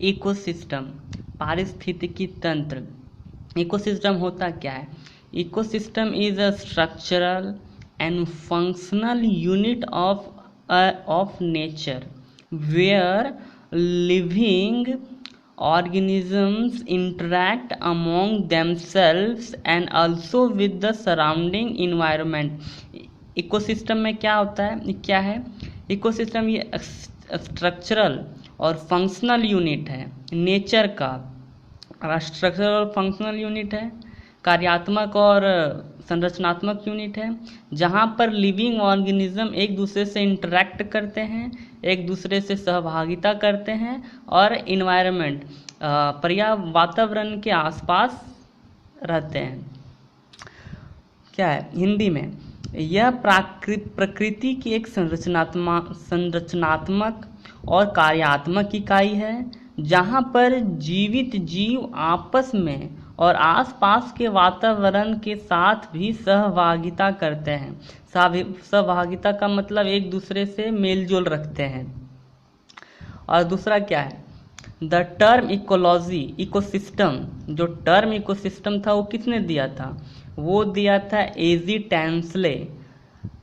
Ecosystem, पारिस्थितिकी तंत्र। Ecosystem होता क्या है? Ecosystem is a structural and functional unit of nature where living organisms interact among themselves and also with the surrounding environment। Ecosystem में क्या होता है, क्या है इकोसिस्टम? ये स्ट्रक्चरल और फंक्शनल यूनिट है नेचर का। स्ट्रक्चरल और फंक्शनल यूनिट है, कार्यात्मक और संरचनात्मक यूनिट है, जहाँ पर लिविंग ऑर्गेनिज्म एक दूसरे से इंटरेक्ट करते हैं, एक दूसरे से सहभागिता करते हैं और इन्वायरमेंट वातावरण के आसपास रहते हैं। क्या है हिंदी में? यह प्रकृति की एक संरचनात्मक और कार्यात्मक इकाई है जहाँ पर जीवित जीव आपस में और आसपास के वातावरण के साथ भी सहभागिता करते हैं। सहभागिता का मतलब एक दूसरे से मेलजोल रखते हैं। और दूसरा क्या है? द टर्म इकोलॉजी, इकोसिस्टम, जो टर्म इकोसिस्टम था वो किसने दिया था? वो दिया था एजी टैंसले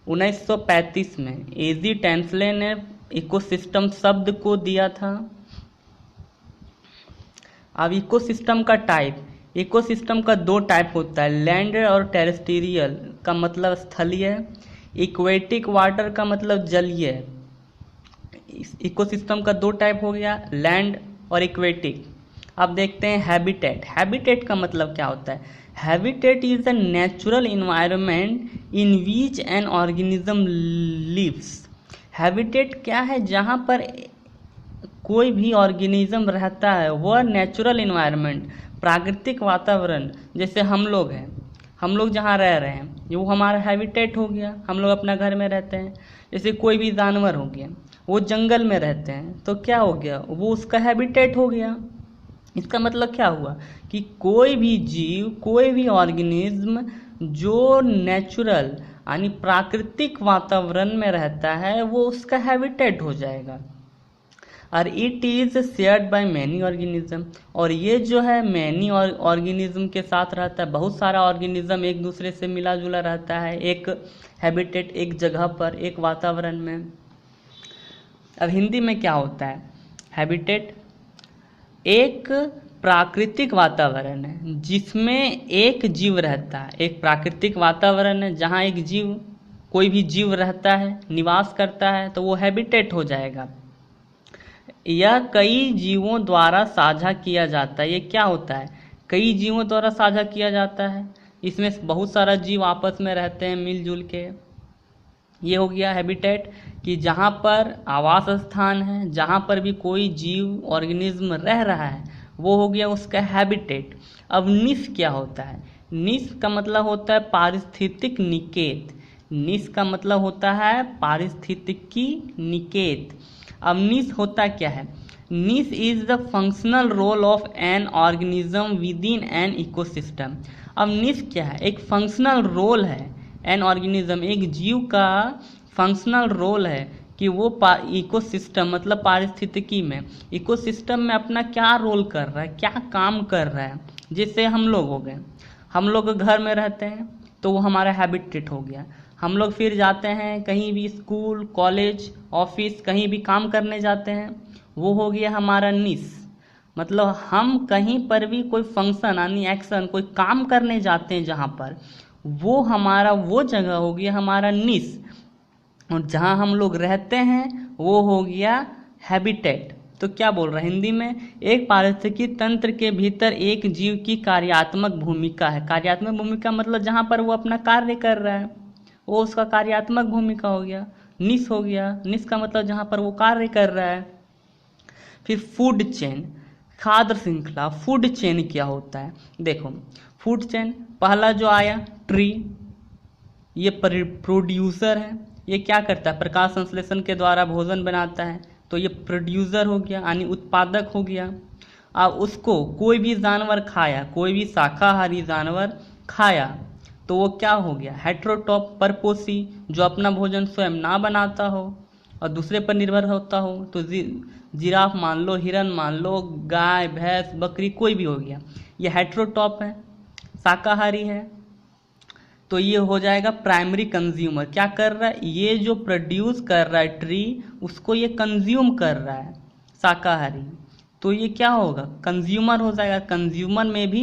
1935 में। एजी टैंसले ने इकोसिस्टम शब्द को दिया था। अब इकोसिस्टम का टाइप, इकोसिस्टम का दो टाइप होता है, लैंड और टेरेस्ट्रियल का मतलब स्थलीय, इक्वेटिक वाटर का मतलब जलीय। इकोसिस्टम का दो टाइप हो गया, लैंड और इक्वेटिक। अब देखते हैं हैबिटेट। हैबिटेट का मतलब क्या होता है? Habitat is a natural environment in which an organism lives. Habitat क्या है? जहाँ पर कोई भी ऑर्गेनिज्म रहता है, वह नेचुरल इन्वायरमेंट, प्राकृतिक वातावरण। जैसे हम लोग हैं, हम लोग जहाँ रह रहे हैं वो हमारा हैबिटेट हो गया, हम लोग अपना घर में रहते हैं। जैसे कोई भी जानवर हो गया, वो जंगल में रहते हैं, तो क्या हो गया? वो उसका हैबिटेट हो गया। इसका मतलब क्या हुआ कि कोई भी जीव, कोई भी ऑर्गेनिज्म जो नेचुरल यानी प्राकृतिक वातावरण में रहता है, वो उसका हैबिटेट हो जाएगा। और it is shared by many organism, और ये जो है मैनी ऑर्गेनिज्म के साथ रहता है। बहुत सारा ऑर्गेनिज्म एक दूसरे से मिला जुला रहता है एक हैबिटेट, एक जगह पर, एक वातावरण में। अब हिंदी में क्या होता है? हैबिटेट एक प्राकृतिक वातावरण है जिसमें एक जीव रहता है। एक प्राकृतिक वातावरण है जहाँ एक जीव, कोई भी जीव रहता है, निवास करता है, तो वो हैबिटेट हो जाएगा। यह कई जीवों द्वारा साझा किया जाता है। ये क्या होता है? कई जीवों द्वारा साझा किया जाता है। इसमें बहुत सारा जीव आपस में रहते हैं मिलजुल के। ये हो गया हैबिटेट कि जहाँ पर आवास स्थान है, जहाँ पर भी कोई जीव ऑर्गेनिज्म रह रहा है, वो हो गया उसका हैबिटेट। अब निश क्या होता है? निश का मतलब होता है पारिस्थितिक निकेत। निश का मतलब होता है पारिस्थितिकी निकेत। अब निश होता क्या है? Niche is the functional role of an organism within an ecosystem. अब निश क्या है? एक फंक्शनल रोल है। एन ऑर्गेनिज्म, एक जीव का फंक्शनल रोल है कि वो इकोसिस्टम मतलब पारिस्थितिकी में, इकोसिस्टम में अपना क्या रोल कर रहा है, क्या काम कर रहा है। जैसे हम लोग हो गए, हम लोग घर में रहते हैं तो वो हमारा हैबिटेट हो गया। हम लोग फिर जाते हैं कहीं भी, स्कूल, कॉलेज, ऑफिस, कहीं भी काम करने जाते हैं, वो हो गया हमारा निश। मतलब हम कहीं पर भी कोई फंक्शन यानी एक्शन, कोई काम करने जाते हैं जहाँ पर, वो हमारा वो जगह हो गया हमारा निश। और जहाँ हम लोग रहते हैं वो हो गया हैबिटेट। तो क्या बोल रहा है हिंदी में? एक पारिस्थितिकी तंत्र के भीतर एक जीव की कार्यात्मक भूमिका है। कार्यात्मक भूमिका मतलब जहाँ पर वो अपना कार्य कर रहा है, वो उसका कार्यात्मक भूमिका हो गया। निश हो गया, निश का मतलब जहाँ पर वो कार्य कर रहा है। फिर फूड चेन, खाद्य श्रृंखला। फूड चेन क्या होता है? देखो, फूड चेन पहला जो आया ट्री, ये प्रोड्यूसर है। ये क्या करता है? प्रकाश संश्लेषण के द्वारा भोजन बनाता है, तो ये प्रोड्यूसर हो गया यानी उत्पादक हो गया। अब उसको कोई भी जानवर खाया, कोई भी शाकाहारी जानवर खाया, तो वो क्या हो गया? हेट्रोटॉप, परपोषी, जो अपना भोजन स्वयं ना बनाता हो और दूसरे पर निर्भर होता हो। तो जिराफ मान लो, हिरन मान लो, गाय भैंस बकरी कोई भी हो गया, ये हेट्रोटॉप है, शाकाहारी है। तो ये हो जाएगा प्राइमरी कंज्यूमर। क्या कर रहा है, ये जो प्रोड्यूस कर रहा है ट्री उसको ये कंज्यूम कर रहा है, शाकाहारी। तो ये क्या होगा, कंज्यूमर हो जाएगा। कंज्यूमर में भी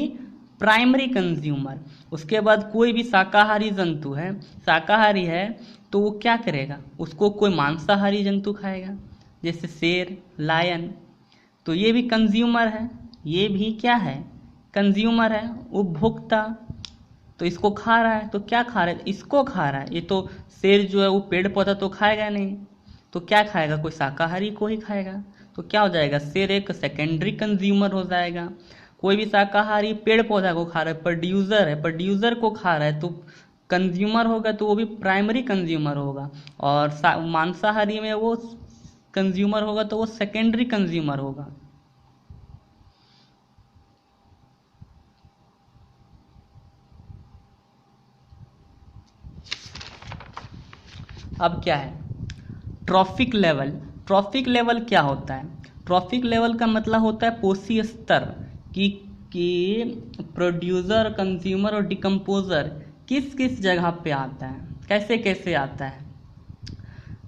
प्राइमरी कंज्यूमर। उसके बाद कोई भी शाकाहारी जंतु है, शाकाहारी है, तो वो क्या करेगा, उसको कोई मांसाहारी जंतु खाएगा, जैसे शेर, लायन। तो ये भी कंज्यूमर है, ये भी क्या है, कंज्यूमर है, उपभोक्ता। तो इसको खा रहा है, तो क्या खा रहा है, इसको खा रहा है। ये तो शेर जो है वो पेड़ पौधा तो खाएगा नहीं, तो क्या खाएगा, कोई शाकाहारी को ही खाएगा। तो क्या हो जाएगा, शेर एक सेकेंडरी कंज्यूमर हो जाएगा। कोई भी शाकाहारी पेड़ पौधा को खा रहा है, प्रोड्यूसर है, प्रोड्यूसर को खा रहा है, तो कंज्यूमर होगा, तो वो भी प्राइमरी कंज्यूमर होगा। और मांसाहारी में वो कंज्यूमर होगा, तो वो सेकेंडरी कंज्यूमर होगा। अब क्या है, ट्रॉफिक लेवल। ट्रॉफिक लेवल क्या होता है, ट्रॉफिक लेवल का मतलब होता है पोषी स्तर कि प्रोड्यूसर, कंज्यूमर और डिकम्पोजर किस किस जगह पे आता है, कैसे कैसे आता है।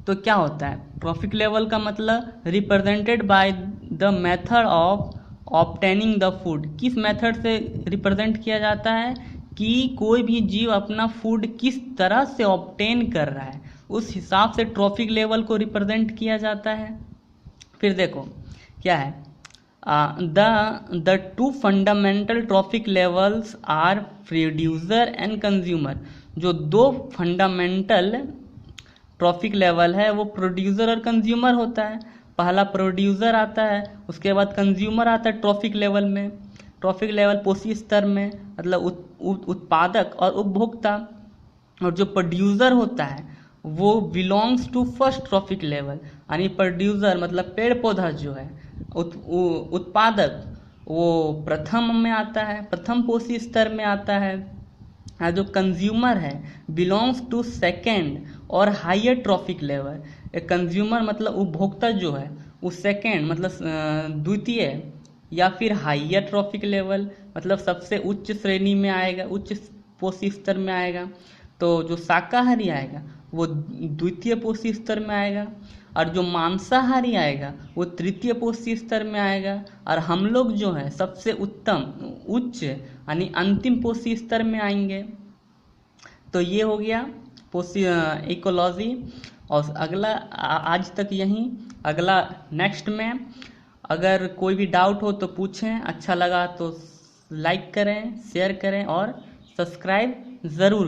तो क्या होता है, ट्रॉफिक लेवल का मतलब represented by the method of obtaining the food. किस मेथड से रिप्रेजेंट किया जाता है कि कोई भी जीव अपना फूड किस तरह से ऑब्टेन कर रहा है, उस हिसाब से ट्रॉफिक लेवल को रिप्रेजेंट किया जाता है। फिर देखो क्या है, the two fundamental trophic levels are producer and consumer. जो दो फंडामेंटल ट्रॉफिक लेवल है वो प्रोड्यूसर और कंज्यूमर होता है। पहला प्रोड्यूसर आता है, उसके बाद कंज्यूमर आता है ट्रॉफिक लेवल में। ट्रॉफिक लेवल पोषी स्तर में मतलब उत्पादक और उपभोक्ता। और जो प्रोड्यूसर होता है वो belongs to first trophic level, यानी प्रोड्यूसर मतलब पेड़ पौधा जो है, उत्पादक वो प्रथम में आता है, प्रथम पोषी स्तर में आता है। जो कंज्यूमर है बिलोंग्स टू सेकेंड और हायर ट्रॉफिक लेवल। एक कंज्यूमर मतलब उपभोक्ता जो है वो सेकेंड मतलब द्वितीय या फिर हायर ट्रॉफिक लेवल मतलब सबसे उच्च श्रेणी में आएगा, उच्च पोषी स्तर में आएगा। तो जो शाकाहारी आएगा वो द्वितीय पोषी स्तर में आएगा, और जो मांसाहारी आएगा वो तृतीय पोषी स्तर में आएगा, और हम लोग जो है सबसे उत्तम उच्च यानी अंतिम पोषी स्तर में आएंगे। तो ये हो गया पोषी इकोलॉजी। और अगला आज तक यहीं, अगला नेक्स्ट में। अगर कोई भी डाउट हो तो पूछें, अच्छा लगा तो लाइक करें, शेयर करें और सब्सक्राइब ज़रूर